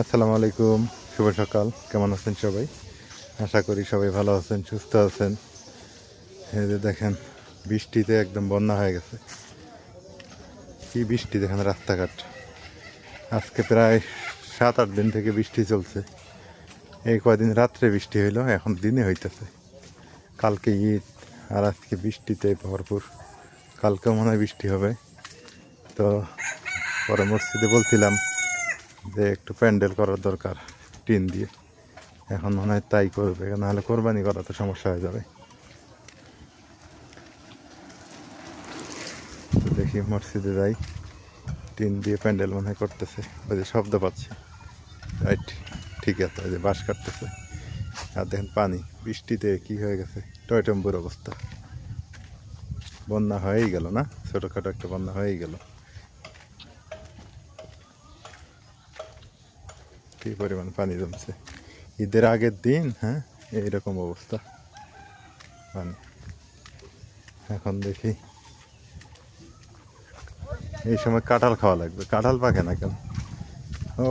আসসালামু আলাইকুম, শুভ সকাল। কেমন আছেন সবাই? আশা করি সবাই ভালো আছেন, সুস্থ আছেন। এই যে দেখেন, বৃষ্টিতে একদম বন্যা হয়ে গেছে। কি বৃষ্টি দেখেন, রাস্তাঘাট। আজকে প্রায় 7-8 দিন থেকে বৃষ্টি চলছে। এই কয়দিন রাত্রে বৃষ্টি হইলো, এখন দিনে হইতেছে। কালকে ঈদ আর আজকে বৃষ্টিতে ভরপুর। কালকেও মনে হয় বৃষ্টি হবে। তো পরে মসজিদে বলছিলাম যে একটু প্যান্ডেল করার দরকার টিন দিয়ে। এখন মনে হয় তাই করবে, নাহলে কোরবানি করা তো সমস্যা হয়ে যাবে। তো দেখি মসজিদে যাই, টিন দিয়ে প্যান্ডেল মনে হয় করতেছে। ওই যে শব্দ পাচ্ছি, রাইট, ঠিক আছে। ওই যে বাঁশ কাটতেছে। আর দেখেন পানি, বৃষ্টিতে কি হয়ে গেছে, টয়টম্বুর অবস্থা। বন্যা হয়েই গেল না, ছোটোখাটো একটা বন্যা হয়েই গেল। কি পরিমাণ পানি জমছে ঈদের আগের দিন। হ্যাঁ, এইরকম অবস্থা পানি। এখন দেখি এই সময় কাঁঠাল খাওয়া লাগবে। কাঁঠাল পাকে না কেন? ও,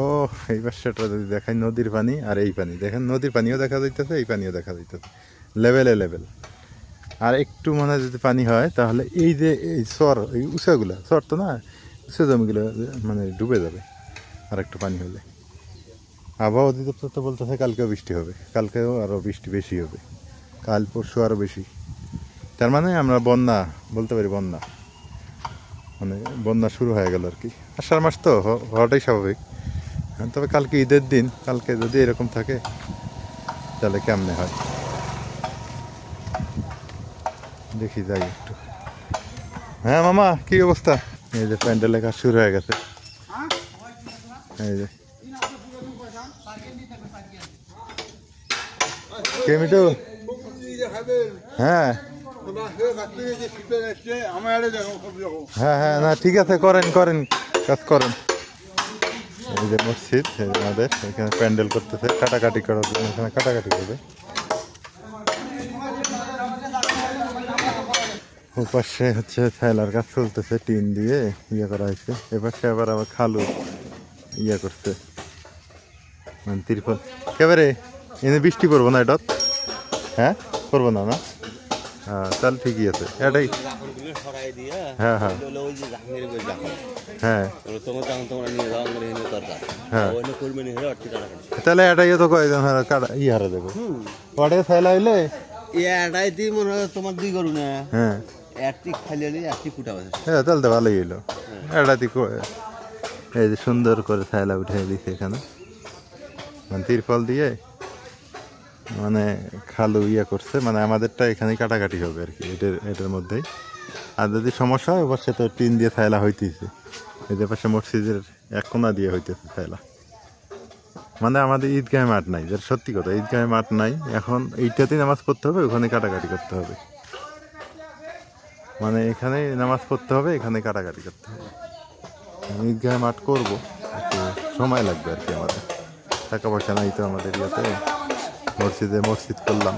এই পাশটা যদি দেখাই, নদীর পানি আর এই পানি দেখেন, নদীর পানিও দেখা যাইতেছে, এই পানিও দেখা যাইতেছে, লেভেলে লেভেল। আর একটু মনে হয় যদি পানি হয় তাহলে এই যে এই চর, এই উঁচাগুলো চর তো না, উঁচা জমিগুলো মানে ডুবে যাবে আর একটু পানি হলে। আবহাওয়া অধিদপ্তর তো বলতেছে কালকেও বৃষ্টি হবে, কালকেও আরও বৃষ্টি বেশি হবে, কাল পরশু আরও বেশি। তার মানে আমরা বন্যা বলতে পারি, বন্যা মানে বন্যা শুরু হয়ে গেল আর কি। আষাঢ় মাস তো হওয়াটাই স্বাভাবিক। তবে কালকে ঈদের দিন, কালকে যদি এরকম থাকে তাহলে কেমনে হয় দেখি, যাই একটু। হ্যাঁ মামা, কি অবস্থা? এই যে প্যান্ডেলের কাজ শুরু হয়ে গেছে। এই যে কেমিটো, হ্যাঁ হ্যাঁ হ্যাঁ, না ঠিক আছে, করেন করেন, কাজ করেন। এই যে মসজিদ, আমাদের এখানে প্যান্ডেল করতেছে, কাটাকাটি করার জন্য এখানে কাটাকাটি করবে। ওপাশে হচ্ছে থাইলার কাজ চলতেছে, টিন দিয়ে ইয়ে করা হয়েছে। এপাশে আবার খালু ইয়ে করছে, মানে তিরপল। একেবারে এনে বৃষ্টি পড়বো না এটা? হ্যাঁ, পড়বো না না? হ্যাঁ, তাহলে ঠিকই আছে এটাই। হ্যাঁ হ্যাঁ হ্যাঁ হ্যাঁ, তাহলে এটাই তো কয়জন ই হারা দেবো ওটাই থাইলা হইলে। এটাই তুই মনে হয় তোমার দুই করু না। হ্যাঁ, একটি খালি হলে একটি ফুটা আছে। হ্যাঁ, তাহলে তো ভালোই হইলো। এটাতে এই যে সুন্দর করে থাইলা উঠে দিছে এখানে, মানে তিরপল দিয়ে, মানে খালু ইয়ে করছে, মানে আমাদেরটা এখানেই কাটাকাটি হবে আর কি, এটার মধ্যেই। আর যদি সমস্যা হয় ওপাশে তো টিন দিয়ে থাইলা হইতেছে, এই যে পাশে মসজিদের এক কোনা দিয়ে হইতেছে থাইলা। মানে আমাদের ঈদগাহে মাঠ নাই, যেটা সত্যি কথা, ঈদগাহে মাঠ নাই। এখন এইটাতেই নামাজ পড়তে হবে, ওখানে কাটাকাটি করতে হবে। মানে এখানে নামাজ পড়তে হবে, এখানে কাটাকাটি করতে হবে। ঈদগাহে মাঠ করবো, একটু সময় লাগবে আর কি। আমাদের টাকা পয়সা নাই তো আমাদের ইয়াতে, মসজিদ করলাম।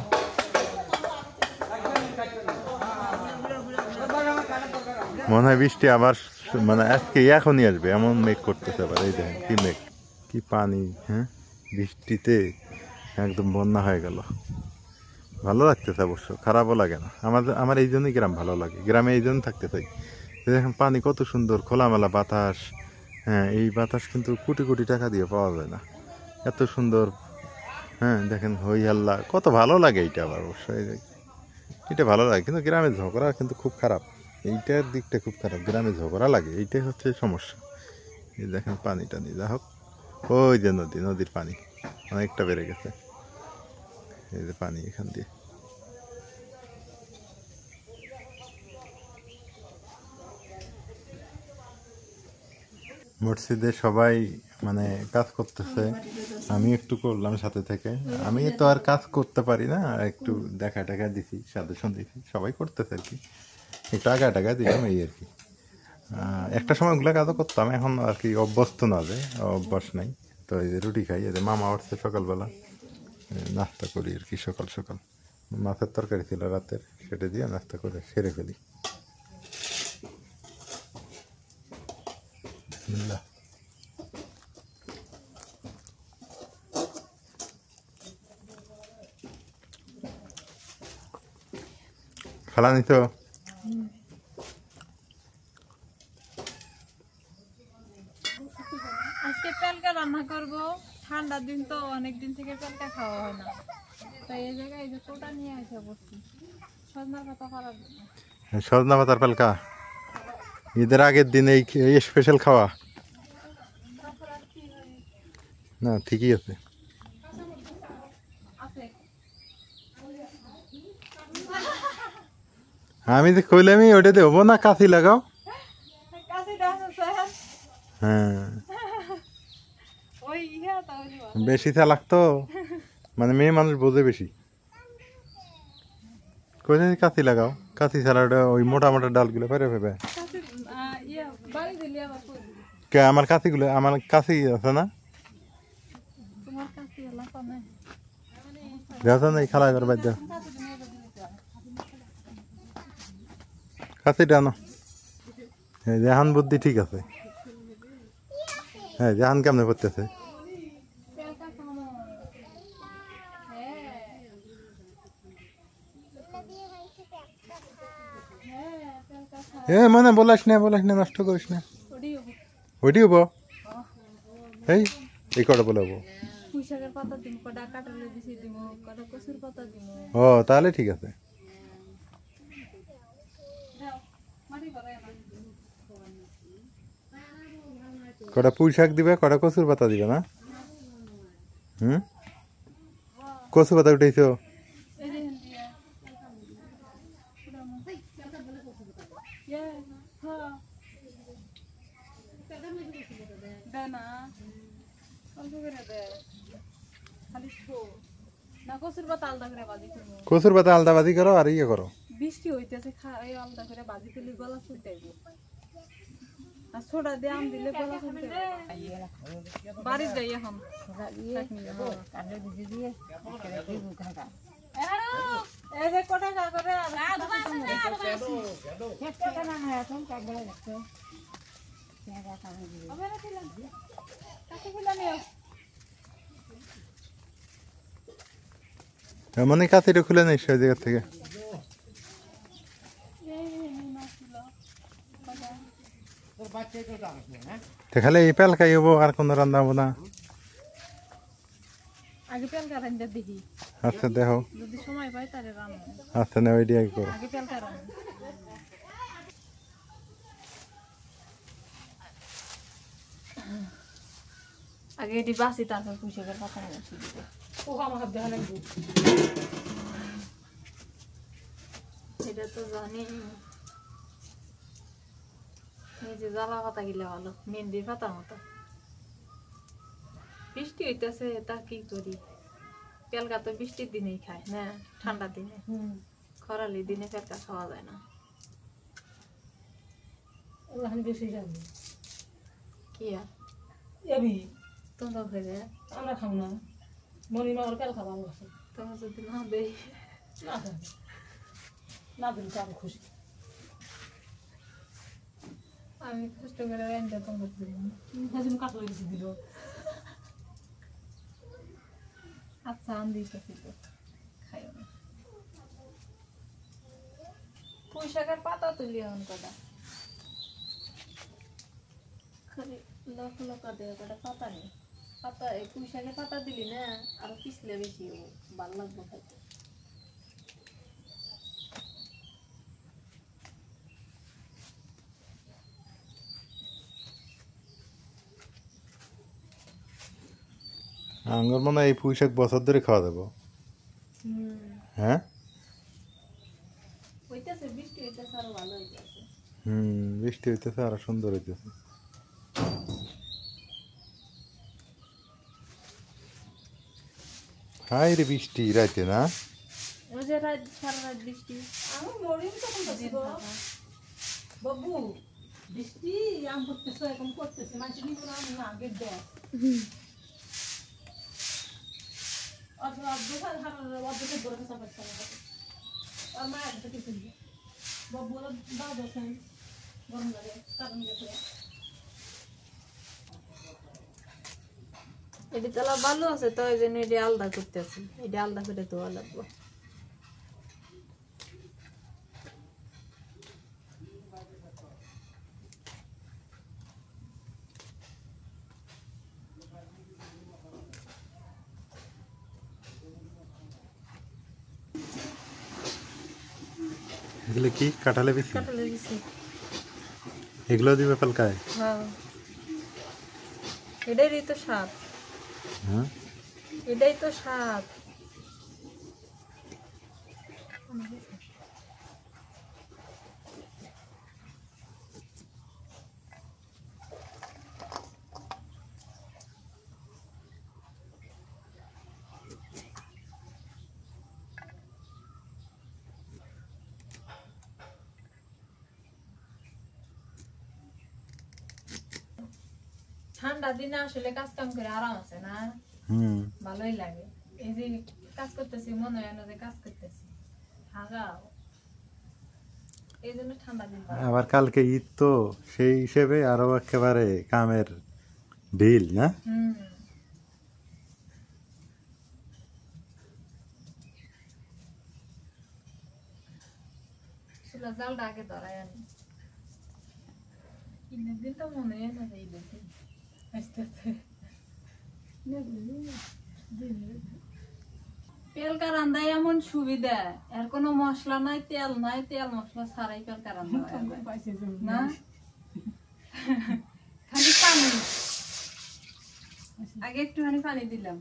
মনে হয় বৃষ্টি আবার, মানে আজকে এখনই আসবে এমন মেঘ করতেছে আবার। এই দেখেন কি মেঘ, কি পানি। হ্যাঁ, বৃষ্টিতে একদম বন্যা হয়ে গেল। ভালো লাগতেছে অবশ্য, খারাপও লাগে না। আমার এই জন্যই গ্রাম ভালো লাগে, গ্রামে এই জন্য থাকতে চাই। দেখেন পানি কত সুন্দর, খোলামেলা বাতাস। হ্যাঁ, এই বাতাস কিন্তু কোটি কোটি টাকা দিয়ে পাওয়া যায় না, এত সুন্দর। হ্যাঁ দেখেন, হই হাল্লা, কত ভালো লাগে এইটা। আবার অবশ্যই এটা ভালো লাগে, কিন্তু গ্রামে ঝগড়া কিন্তু খুব খারাপ। এইটার দিকটা খুব খারাপ, গ্রামে ঝগড়া লাগে, এইটাই হচ্ছে সমস্যা। এই দেখেন পানি টানি, যা হোক। ওই যে নদীর পানি অনেকটা বেড়ে গেছে। এই যে পানি এখান দিয়ে, মসজিদে সবাই মানে কাজ করতেছে, আমি একটু করলাম সাথে থেকে। আমি তো আর কাজ করতে পারি না, একটু দেখা টাকা দিছি, সাজেশন দিছি, সবাই করতেছে আর কি। একটু টাকা দিলাম, এই আর কি। একটা সময় ওগুলো কাজও করতাম, এখন আর কি অভ্যস্ত না, যে অভ্যাস নাই। তো এই যে রুটি খাই, এই যে মামা উঠছে সকালবেলা, নাস্তা করি আর কি। সকাল সকাল মাছের তরকারি ছিল রাতের, সেটা দিয়ে নাস্তা করে সেরে ফেলি। বিসমিল্লাহ। খালা নিছো আজকে পেলকা রান্না করব ঠান্ডার দিন তো অনেক দিন থেকে পেলকা খাওয়া হয় না তাই এই জায়গায় এই যে কোটা নিয়ে এসে বসছি সজনা পাতা করার জন্য সজনা পাতার পালকা ঈদের আগের দিন এই স্পেশাল খাওয়া না ঠিকই আছে আছে আমি যে কইলামই ওটা দেবো না কাছি লাগাও কাছে গাছ আছে হ্যাঁ ওই ইয়া তাহলে বেশি চালাক তো মানে মেয়ে মানুষ বোঝে বেশি কইলে কাছি লাগাও কাছি ছাড়া ওটা ওই মোটা মোটা ডালগুলো ফেরে ফেবে কাছে ইয়া বাড়ি দিলে আবার কই দিবি? কে আমার কাছি আছে না তোমার কাছে এলাকা নাই দেখো না এই খালা করে বাদ দাও কাছিটা আনো হ্যাঁ জাহান বুদ্ধি ঠিক আছে হ্যাঁ জাহান কেমনে করতেছে পেলকা খামো হ্যাঁ পেলকা খা মানে বলাস না নষ্ট করিস না ওডিও ওইটি হবো এই কটা বলাবো পুঁইশাকের পাতা দিব কটা কাটালে দিছি দিব কটা কচুর পাতা দিব ও তাহলে ঠিক আছে দাও মাটি করে না কটা পুঁই শাক দিবে কটা কচুর পাতা দিবে না কচু পাতা উঠেছ এই যে হিন্দিয়া হ্যাঁ দে না অল্প করে দে খালি শো না কচুর পাতা আলাদা করে বাজি করবো কচুর পাতা আলাদা বাজি করো আর ইয়ে করো বৃষ্টি হইতেছে এই আলাদা করে বাজি করলে গলা ছুটাইব আর ছোটা দিয়ে আম দিলে গলা ছুটে বাড়ির যাই এখন এই যে কটা কা করে মানে কাছিটা খুলে নিস ওই জায়গা থেকে খালি এই পেলকাই হবো আর কোনো রান্না হবো না আগে পেলকা রান্না দেখি আচ্ছা দেখো যদি সময় পাই তাহলে রান্না আচ্ছা না ওইটি আগে করো আগে পেলকা রান্না আগে এটি বাসি তারপর পুঁইশাকের পাতা বসি দিবে এটা তো জানি এই যে জ্বালা পাতা গিলে ভালো মেহেন্দির পাতার মতো বৃষ্টি হইতেছে তা কি করি পেলকা তো বৃষ্টির দিনেই খায় না ঠান্ডার দিনে খরালি দিনে পেলকা খাওয়া যায় না কি আর তোমরা খেয়ে আমরা খাবো না মনিমা ওর পেল খাবো তোমরা যদি না দেই না দিলে তো আমি খুশি আমি কষ্ট করে রান্না তোমরা দিব সেজন্য কাটলে বেশি দিল আচ্ছা আম দিতেছি তো খাইও না পুঁইশাকের পাতা তুলি এখন কটা খালি লক্ষ লক্ষ দেয় কটা পাতা নেই পাতা এই পুঁইশাকের পাতা দিলি না আরো পিছলে বেশি ভালো লাগবে খাইতে আঙ্গুর মনে হয় এই পুঁই শাক বছর ধরে খাওয়া যাবো হ্যাঁ হইতেছে বৃষ্টি হইতেছে আরো ভালো হইতেছে বৃষ্টি হইতেছে আরো সুন্দর হইতেছে হাই রে বৃষ্টি রাইতে না ওই যে রাত সারা রাত বৃষ্টি আমি মরিম তখন বাবু বৃষ্টি আম করতেছে এখন করতেছে মানুষ নিব না আমি না গেট দেয় অর্ধেকের বড় কাঁচা পাচ্ছে আর মায়ের থেকে কিনবে বাবু দাও দেখেন গরম লাগে কারণ দেখে এটি তালা ভালো আছে তো এই জন্য এটি আলাদা করতেছি এটি আলাদা করে ধোয়া লাগবে এগুলো কি কাঁঠালে বেশি? কাঁঠালের বিচি। এগুলো দিবে পালকায়? হ্যাঁ, এটাই তো স্বাদ, হ্যাঁ, এটাই তো স্বাদ। ঠান্ডা দিনে আসলে কাজ কাম করে আরাম আছে না, ভালোই লাগে। এই যে কাজ করতেছি মনে হয় না যে কাজ করতেছি, হাগাও এই জন্য ঠান্ডা দিন ভালো। আবার কালকে ঈদ তো, সেই হিসেবে আরো একেবারে কামের ঢিল না? চুলা জালটা আগে ধরাই আনি, ঈদের দিন তো মনে হয় না যে ঈদের দিন আসতেছে। পেলকা রান্দায় এমন সুবিধা, এর কোনো মশলা নাই, তেল নাই, তেল মশলা ছাড়াই পেলকা রান্না হয় না, খালি পানি। আগে একটুখানি পানি দিলাম,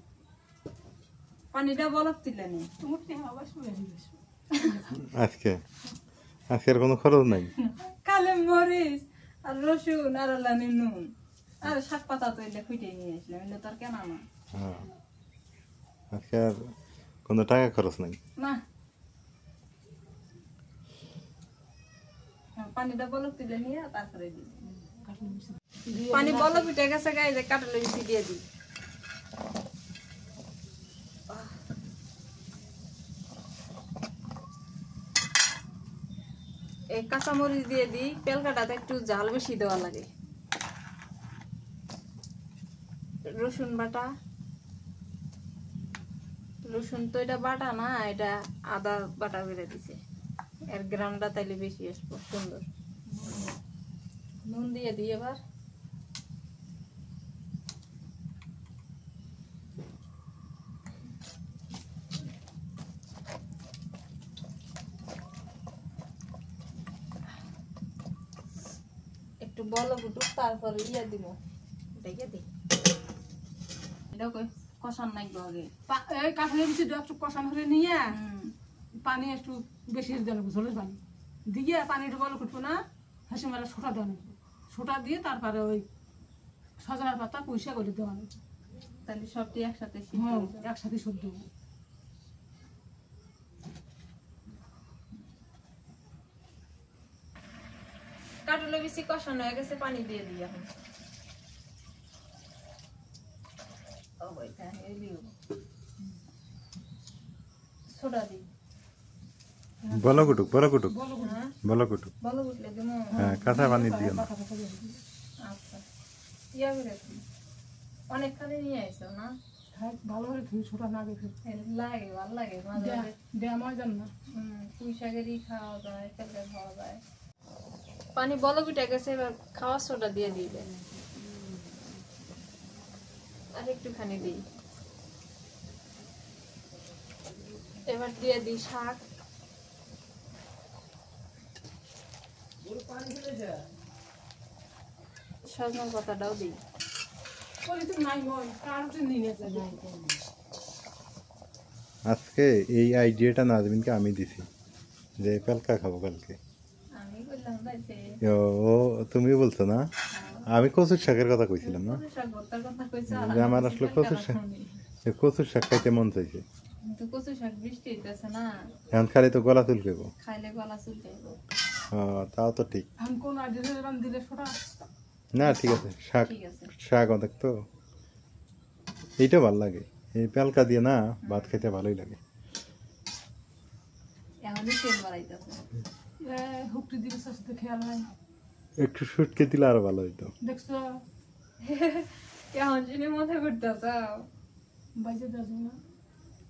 পানিটা বলক দিলেন। আজকে আজকের কোনো খরচ নাই। কালে মরিচ আর রসুন আর লানি নুন আর শাক পাতা তো এলে ফুটে নিয়ে আসলাম, এলে তোর কেনা না। আজকে আর কোনো টাকা খরচ নাই না, পানিটা বলক দিলে নিয়ে তারপরে দিই। পানি বলক উঠে গেছে, গায়ে যে কাঁঠালের বিচি দিয়ে দিই। এই কাঁচামরিচ দিয়ে দিই, পেলকাটাতে একটু ঝাল বেশি দেওয়া লাগে। রসুন বাটা, রসুন তো এটা বাটা না, এটা আদা বাটা করে দিছে, এর গ্রামটা তাইলে বেশি আসবো সুন্দর। নুন দিয়ে দিই এবার। একটু বলো গুটুক, তারপরে ইয়ে দিব, দেখে দিই। এটা কষান নাকবো আগে। এই কাঁঠালের বিচি একটু কষান করে নিয়ে পানি একটু বেশি দেওয়া লাগবে, ঝোলের পানি দিয়ে পানিটা বলো ফুটবো না, হাসি মারা সোটা দেওয়া লাগবে, সোটা দিয়ে তারপরে ওই সজনার পাতা পয়সা করে দেওয়া লাগবে, তাহলে সবটি একসাথে একসাথে সব দেবো। কাঁঠালের বিচি কষানো হয়ে গেছে, পানি দিয়ে দিই এখন। সোডা দিই, বলো কুটুক, বলো কুটুক, হ্যাঁ বলো কুটুক। বলো উঠলে দিব। হ্যাঁ, কাঁচা পানি দিও না। আচ্ছা, ইয়া করে দিই। অনেকখানি নিয়ে আইসো না, ভালো করে ধুই সোটা না দেখে লাগে ভালো লাগে মাঝে মাঝে। দেয়া মজার না, পুঁই শাকেরই খাওয়া যায়, পেলে খাওয়া যায়। পানি বলক উঠে গেছে, এবার খাওয়ার সোডা দিয়ে দিবে, আর একটুখানি দিই। এবার দিয়ে দিই শাক, সজনার পাতাটাও দিই। আজকে এই আইডিয়াটা নাজমিনকে আমি দিছি যে পেলকা খাবো কালকে। আমি বললাম তাইতে ও তুমি বলছো না, আমি কচুর শাকের কথা কইছিলাম না, কচু শাক ভর্তার কথা কইছো। যে আমার আসলে কচুর শাক খাইতে মন চাইছে। কিন্তু কচু শাক বৃষ্টি হইতেছে না, এখন খালি তো গলা চুলকাইব, খাইলে গলা চুলকাইবো। তাও তো ঠিক কোন আইডিয়া দিলে সোটা না, ঠিক আছে। শাক, ঠিক আছে, শাক অনেক তো, এইটা ভালো লাগে। এই পেলকা দিয়ে না ভাত খেতে ভালোই লাগে। এখনই তেল বাড়াইতেছে। হুকটি দিলে সাথে খেয়াল নাই, একটু শুটকে দিলে আরো ভালো হইতো। দেখছো এখন শুনে মাথা ঘুরতেছে। বাইজে দেওয়া না,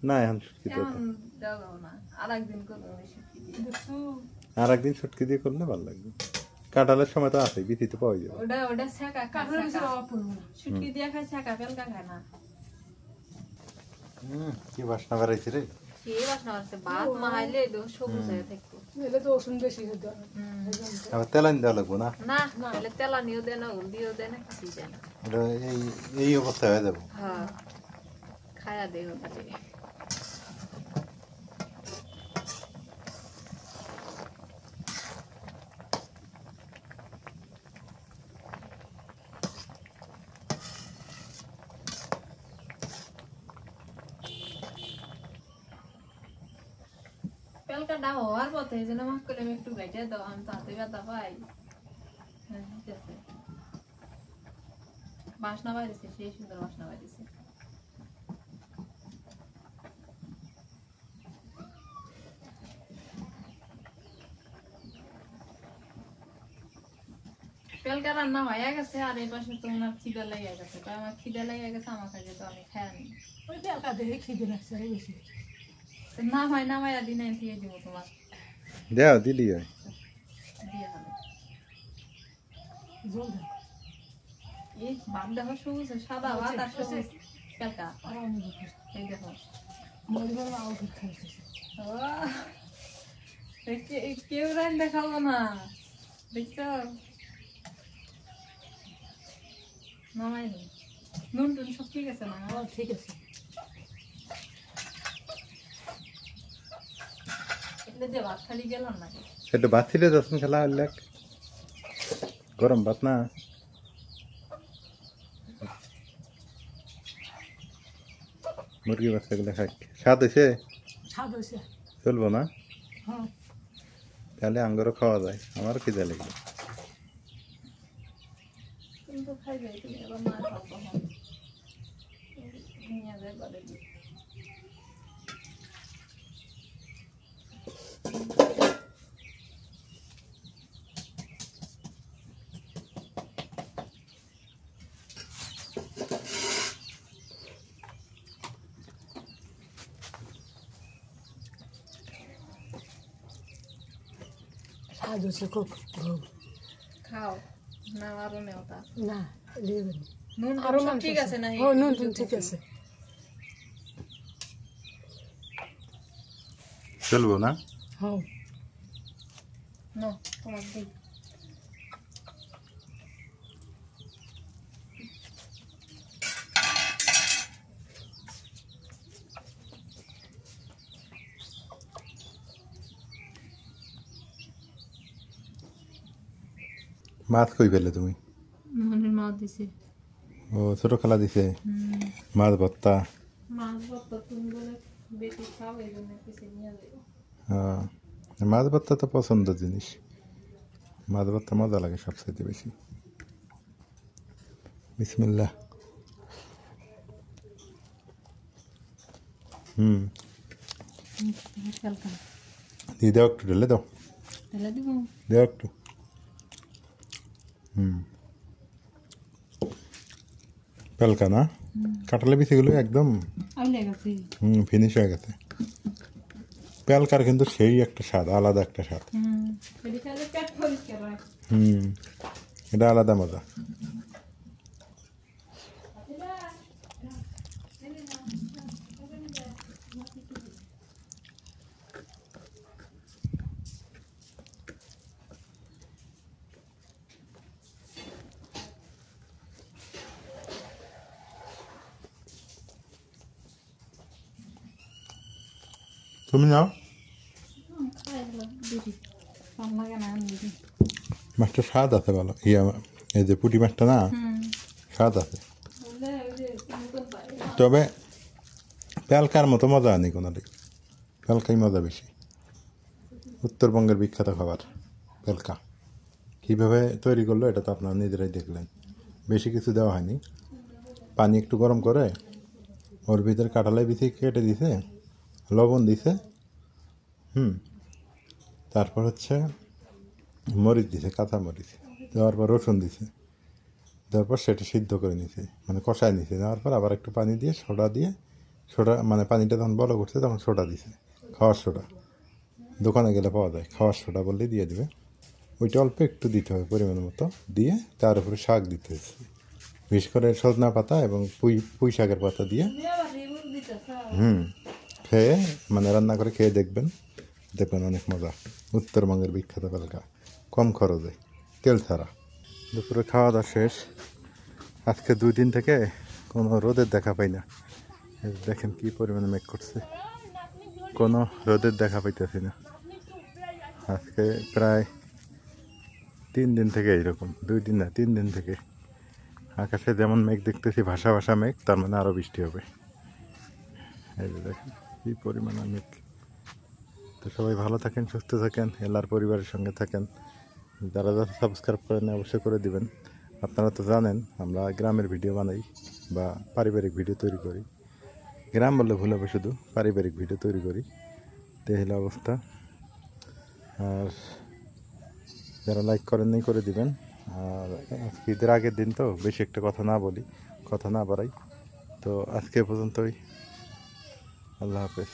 না এখন শুটকি দিতে, এখন দেওয়া না, আর একদিন করবো শুটকি দিয়ে। দেখছো আর একদিন শুটকি দিয়ে করলে ভালো লাগবে। কাঁঠালের সময় তো আছে, বিথিতে পাওয়া যাবে। ওটা ছেঁকা কাঠের ভিতরে অভাব পড়বো না, শুটকি দিয়ে খায়, ছেঁকা পেলকা খায় না। কি বাসনা বেড়াইছে রে। কে বাসনা আছে ভাত মাহাইলে তো সবুজ হয়ে থাকবো এলে তো ওষুধ বেশি হতো আবার তেলানি দেওয়া লাগবো না, না তাহলে তেলানিও দেয় না হলদিও দেয় না কিছুই দেয় না এটা এই অবস্থায় হয়ে যাবো। হ্যাঁ খায়া দেয় খালি পেলকাটা হওয়ার পথে এই জন্য মাফ করে আমি একটু বেঁচে দাও আমি তাতে ব্যথা পাই হ্যাঁ, ঠিক আছে। বাসনা বাইরেছে সেই সুন্দর বাসনা বাইরেছে পেলকা রান্না হয়ে গেছে আর এই পাশে তো ওনার খিদা লেগে গেছে তো আমার খিদা লেগে গেছে আমার কাছে তো আমি খাই নি ওই পেলকা দেখে খিদে লাগছে রে বেশি না হয় না মায়া দিন দিয়ে দিব তোমার দেও দিলি হয় দিয়ে হবে জল দেয় এই ভাত দেখো সবুজ সাদা ভাত আর সবুজ পেলকা আর আমি দেখি এই দেখো মরিবার মা ওষুধ খাইছে কেউ রান দেখাবো না দেখছো নামাই নুন টুন সব ঠিক আছে না ঠিক আছে এগুলো দিয়ে ভাত খালি গেলাম নাকি একটু ভাত ছিলে যখন খেলা হলে গরম ভাত না, মুরগি বাচ্চাগুলো খাই স্বাদ হয়েছে, স্বাদ হয়েছে চলবো না হ্যাঁ তাহলে আঙ্গরও খাওয়া যায়, আমারও খিদে লাগবে। কিন্তু খাইবে তুমি এবার না খাও তখন নিয়ে যায় বাড়ি স্বাদ হয়েছে খুব খাও না আরো নেও তা না নেবেন নুন আরো টুন সব মাংস ঠিক আছে না ও নুন টুন ঠিক আছে চলবো না, হ্যাঁ নো তোমার দিই মাছ কই পেলে তুমি? মনের মাছ দিছে ও ছোট খেলা দিছে, মাছ ভর্তা। মাছ ভর্তা তুমি বলে বেশি খাও এই জন্য কিছু নিয়ে যাবো হ্যাঁ, মাছ ভর্তা তো পছন্দের জিনিস, মাছ ভর্তা মজা লাগে সবচেয়ে বেশি। বিসমিল্লাহ। হালকা দিয়ে দাও একটু, ঢেলে দাও, তাহলে দিব দাও একটু। পেলকা না, কাটালে বিচিগুলো একদম আইলে গেছে ফিনিশ হয়ে গেছে। পেলকার কিন্তু সেই একটা স্বাদ, আলাদা একটা স্বাদ। এটি খাইলে পেট পরিষ্কার হয় এটা আলাদা মজা। তুমি নাও, মাছটা স্বাদ আছে ভালো। এই যে পুঁটি মাছটা না, স্বাদ আছে, তবে পেলকার মতো মজা আনি কোনো দিক। পেলকাই মজা বেশি। উত্তরবঙ্গের বিখ্যাত খাবার পেলকা। কীভাবে তৈরি করলো এটা তো আপনারা নিজেরাই দেখলেন। বেশি কিছু দেওয়া হয়নি, পানি একটু গরম করে ওর ভিতরে কাঁঠালের বিচি কেটে দিছে, লবণ দিছে, তারপর হচ্ছে মরিচ দিছে, কাঁচা মরিচ দেওয়ার পর রসুন দিছে, দেওয়ার পর সেটা সিদ্ধ করে নিছে, মানে কষায় নিছে। দেওয়ার পর আবার একটু পানি দিয়ে সোডা দিয়ে, সোডা মানে পানিটা যখন বড় করছে তখন সোডা দিছে, খাওয়ার সোডা। দোকানে গেলে পাওয়া যায়, খাওয়ার সোডা বললেই দিয়ে দেবে। ওইটা অল্প একটু দিতে হবে পরিমাণ মতো, দিয়ে তার উপরে শাক দিতে হচ্ছে, বিশেষ করে সজনা পাতা এবং পুঁই শাকের পাতা দিয়ে খেয়ে মানে রান্না করে খেয়ে দেখবেন, দেখবেন অনেক মজা। উত্তরবঙ্গের বিখ্যাত পালকা, কম খরচে, তেল ছাড়া। দুপুরে খাওয়া দাওয়া শেষ। আজকে 2 দিন থেকে কোনো রোদের দেখা পাই না। এই দেখেন কি পরিমাণে মেঘ করছে, কোনো রোদের দেখা পাইতেছি না। আজকে প্রায় 3 দিন থেকে এইরকম, 2 দিন না 3 দিন থেকে আকাশে যেমন মেঘ দেখতেছি, ভাসা ভাসা মেঘ, তার মানে আরও বৃষ্টি হবে। এই যে দেখেন কি পরিমাণে মেঘ। তো সবাই ভালো থাকেন, সুস্থ থাকেন, এলার পরিবারের সঙ্গে থাকেন। যারা যারা সাবস্ক্রাইব করেন অবশ্যই করে দিবেন। আপনারা তো জানেন আমরা গ্রামের ভিডিও বানাই বা পারিবারিক ভিডিও তৈরি করি। গ্রাম বললে ভুল হবে, শুধু পারিবারিক ভিডিও তৈরি করি। তো এই হলো অবস্থা। আর যারা লাইক করেননি করে দিবেন। আর ঈদের আগের দিন তো বেশি একটা কথা না বলি, কথা না বাড়াই। তো আজকে পর্যন্তই, আল্লাহ হাফেজ।